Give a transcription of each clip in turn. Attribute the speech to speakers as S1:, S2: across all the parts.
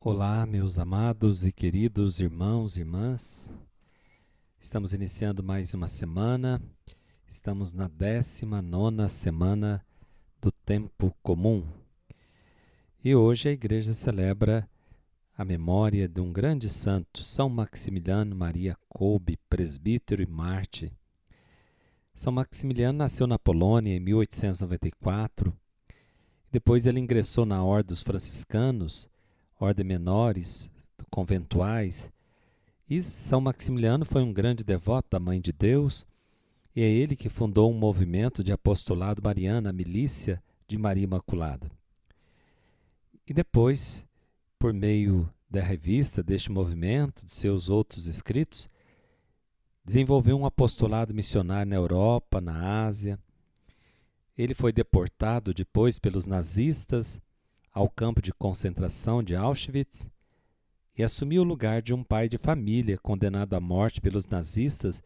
S1: Olá, meus amados e queridos irmãos e irmãs. Estamos iniciando mais uma semana. Estamos na 19ª semana do Tempo Comum. E hoje a igreja celebra a memória de um grande santo, São Maximiliano Maria Kolbe, presbítero e mártir. São Maximiliano nasceu na Polônia em 1894. Depois ele ingressou na Ordem dos Franciscanos, ordem menores, conventuais, e São Maximiliano foi um grande devoto da Mãe de Deus, e é ele que fundou um movimento de apostolado mariano, a Milícia de Maria Imaculada. E depois, por meio da revista, deste movimento, de seus outros escritos, desenvolveu um apostolado missionário na Europa, na Ásia. Ele foi deportado depois pelos nazistas ao campo de concentração de Auschwitz e assumiu o lugar de um pai de família condenado à morte pelos nazistas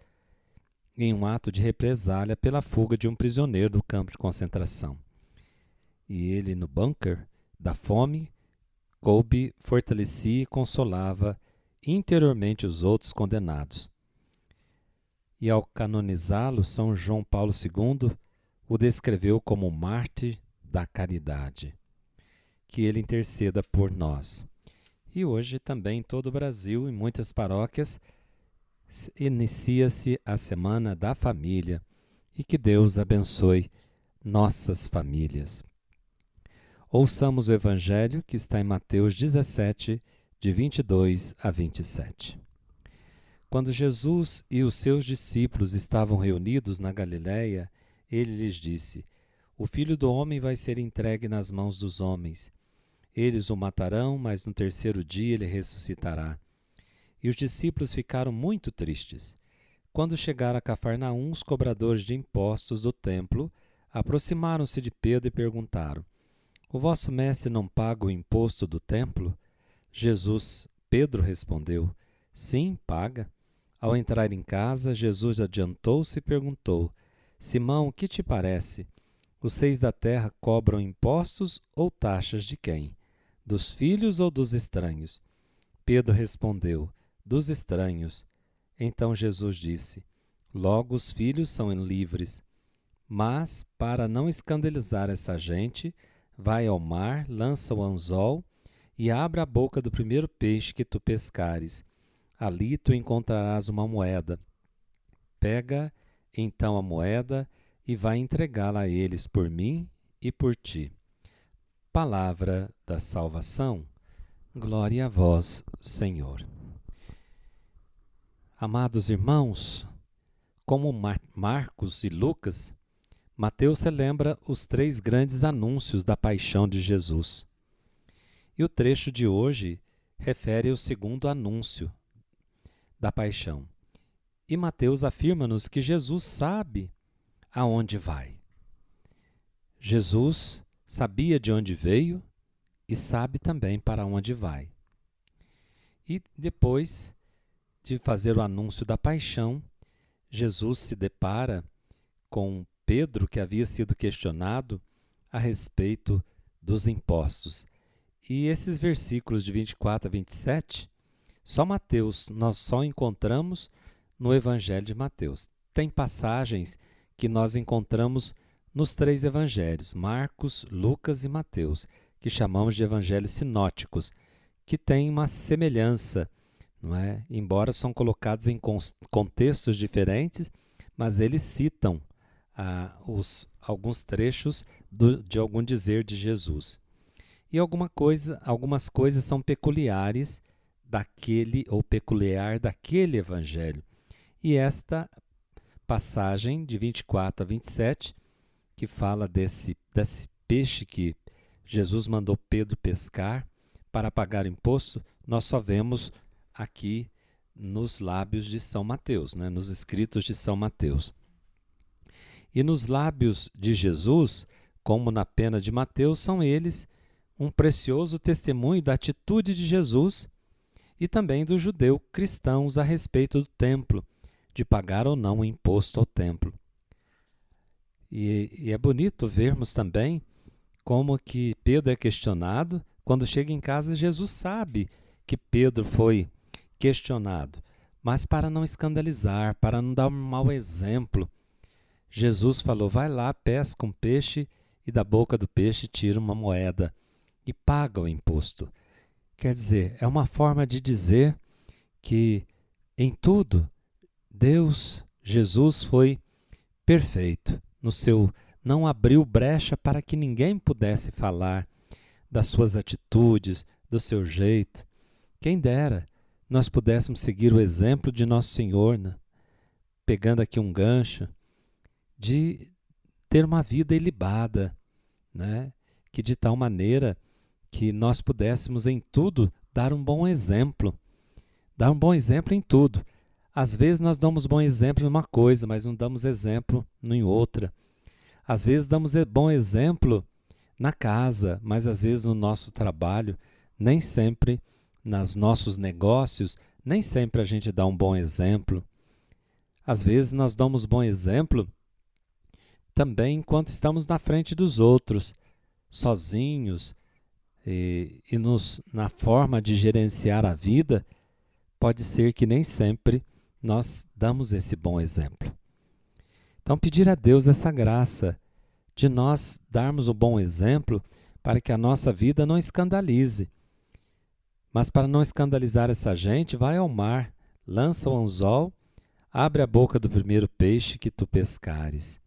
S1: em um ato de represália pela fuga de um prisioneiro do campo de concentração. E ele, no bunker da fome, Kolbe fortalecia e consolava interiormente os outros condenados. E ao canonizá-lo, São João Paulo II o descreveu como mártir da caridade. Que ele interceda por nós. E hoje também em todo o Brasil, em muitas paróquias, inicia-se a Semana da Família e que Deus abençoe nossas famílias. Ouçamos o Evangelho que está em Mateus 17, de 22 a 27. Quando Jesus e os seus discípulos estavam reunidos na Galiléia, ele lhes disse: O Filho do Homem vai ser entregue nas mãos dos homens. Eles o matarão, mas no terceiro dia ele ressuscitará. E os discípulos ficaram muito tristes. Quando chegaram a Cafarnaum, os cobradores de impostos do templo aproximaram-se de Pedro e perguntaram: O vosso mestre não paga o imposto do templo? Pedro respondeu: Sim, paga. Ao entrar em casa, Jesus adiantou-se e perguntou: Simão, o que te parece? Os seis da terra cobram impostos ou taxas de quem? Dos filhos ou dos estranhos? Pedro respondeu: Dos estranhos. Então Jesus disse: Logo os filhos são livres. Mas, para não escandalizar essa gente, vai ao mar, lança o anzol e abre a boca do primeiro peixe que tu pescares. Ali tu encontrarás uma moeda. Pega então a moeda e vai entregá-la a eles por mim e por ti. Palavra da salvação. Glória a vós, Senhor. Amados irmãos, como Marcos e Lucas, Mateus celebra os três grandes anúncios da paixão de Jesus. E o trecho de hoje refere ao segundo anúncio da paixão. E Mateus afirma-nos que Jesus sabe aonde vai. Jesus sabia de onde veio e sabe também para onde vai. E depois de fazer o anúncio da paixão, Jesus se depara com Pedro, que havia sido questionado a respeito dos impostos. E esses versículos de 24 a 27, nós só encontramos no Evangelho de Mateus. Tem passagens que nós encontramos nos três evangelhos, Marcos, Lucas e Mateus, que chamamos de evangelhos sinóticos, que têm uma semelhança, não é? Embora são colocados em contextos diferentes, mas eles citam alguns trechos de algum dizer de Jesus. E algumas coisas são peculiar daquele evangelho. E esta passagem de 24 a 27, que fala desse peixe que Jesus mandou Pedro pescar para pagar imposto, nós só vemos aqui nos lábios de São Mateus, né? Nos escritos de São Mateus. E nos lábios de Jesus, como na pena de Mateus, são eles um precioso testemunho da atitude de Jesus e também dos judeus cristãos a respeito do templo, de pagar ou não o imposto ao templo. E é bonito vermos também como que Pedro é questionado, Quando chega em casa, Jesus sabe que Pedro foi questionado, mas para não escandalizar, para não dar um mau exemplo, Jesus falou: vai lá, pesca um peixe e da boca do peixe tira uma moeda e paga o imposto. Quer dizer, é uma forma de dizer que em tudo Jesus foi perfeito. Não abriu brecha para que ninguém pudesse falar das suas atitudes, do seu jeito. Quem dera nós pudéssemos seguir o exemplo de Nosso Senhor, né? Pegando aqui um gancho, de ter uma vida ilibada, né? Que de tal maneira que nós pudéssemos em tudo dar um bom exemplo. Dar um bom exemplo em tudo. Às vezes nós damos bom exemplo em uma coisa, mas não damos exemplo em outra. Às vezes damos bom exemplo na casa, mas às vezes no nosso trabalho, nem sempre nos nossos negócios, nem sempre a gente dá um bom exemplo. Às vezes nós damos bom exemplo também enquanto estamos na frente dos outros, sozinhos, na forma de gerenciar a vida, pode ser que nem sempre nós damos esse bom exemplo. Então, pedir a Deus essa graça de nós darmos o bom exemplo para que a nossa vida não escandalize. Mas para não escandalizar essa gente, vai ao mar, lança o anzol, abre a boca do primeiro peixe que tu pescares.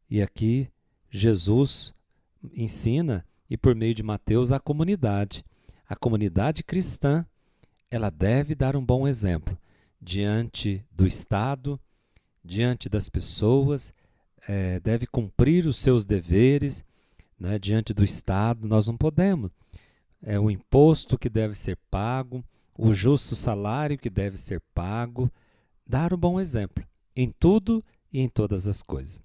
S1: E aqui Jesus ensina, e por meio de Mateus, a comunidade cristã, ela deve dar um bom exemplo diante do Estado, diante das pessoas, deve cumprir os seus deveres, né, diante do Estado. Nós não podemos. É o imposto que deve ser pago, o justo salário que deve ser pago, dar um bom exemplo em tudo e em todas as coisas.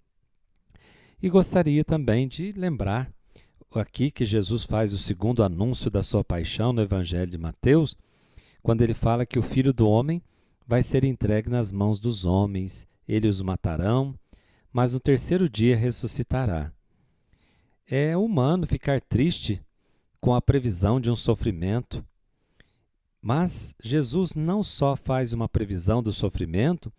S1: E gostaria também de lembrar aqui que Jesus faz o segundo anúncio da sua paixão no Evangelho de Mateus, quando ele fala que o Filho do Homem vai ser entregue nas mãos dos homens, eles os matarão, mas no terceiro dia ressuscitará. É humano ficar triste com a previsão de um sofrimento, mas Jesus não só faz uma previsão do sofrimento,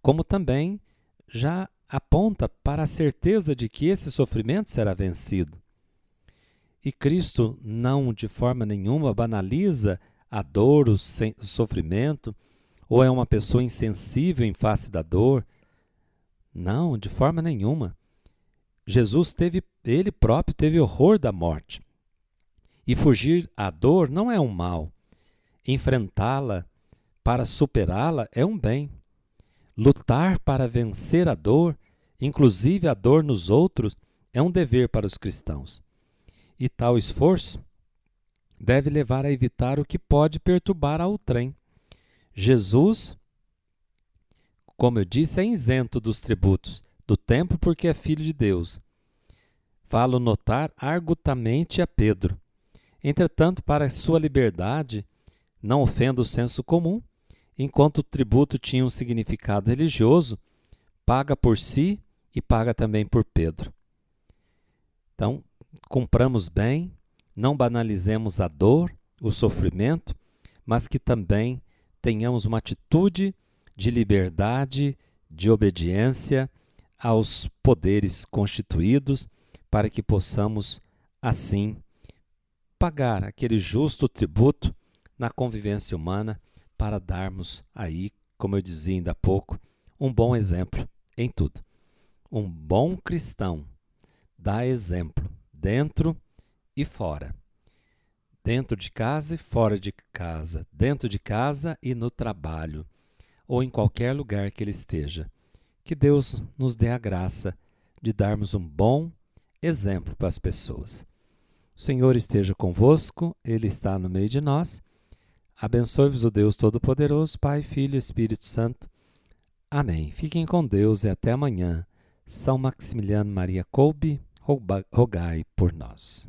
S1: como também já aponta para a certeza de que esse sofrimento será vencido. E Cristo não, de forma nenhuma, banaliza a dor, o sofrimento, ou é uma pessoa insensível em face da dor. Não, de forma nenhuma. Jesus ele próprio teve horror da morte. E fugir à dor não é um mal. Enfrentá-la para superá-la é um bem. Lutar para vencer a dor, inclusive a dor nos outros, é um dever para os cristãos. E tal esforço deve levar a evitar o que pode perturbar ao trem. Jesus, como eu disse, é isento dos tributos do templo porque é filho de Deus. Falo notar argutamente a Pedro. Entretanto, para sua liberdade, não ofenda o senso comum, enquanto o tributo tinha um significado religioso, paga por si e paga também por Pedro. Então, cumpramos bem, não banalizemos a dor, o sofrimento, mas que também tenhamos uma atitude de liberdade, de obediência aos poderes constituídos, para que possamos, assim, pagar aquele justo tributo na convivência humana, para darmos aí, como eu dizia ainda há pouco, um bom exemplo em tudo. Um bom cristão dá exemplo dentro e fora. Dentro de casa e fora de casa. Dentro de casa e no trabalho. Ou em qualquer lugar que ele esteja. Que Deus nos dê a graça de darmos um bom exemplo para as pessoas. O Senhor esteja convosco, Ele está no meio de nós. Abençoe-vos o Deus Todo-Poderoso, Pai, Filho e Espírito Santo. Amém. Fiquem com Deus e até amanhã. São Maximiliano Maria Kolbe, rogai por nós.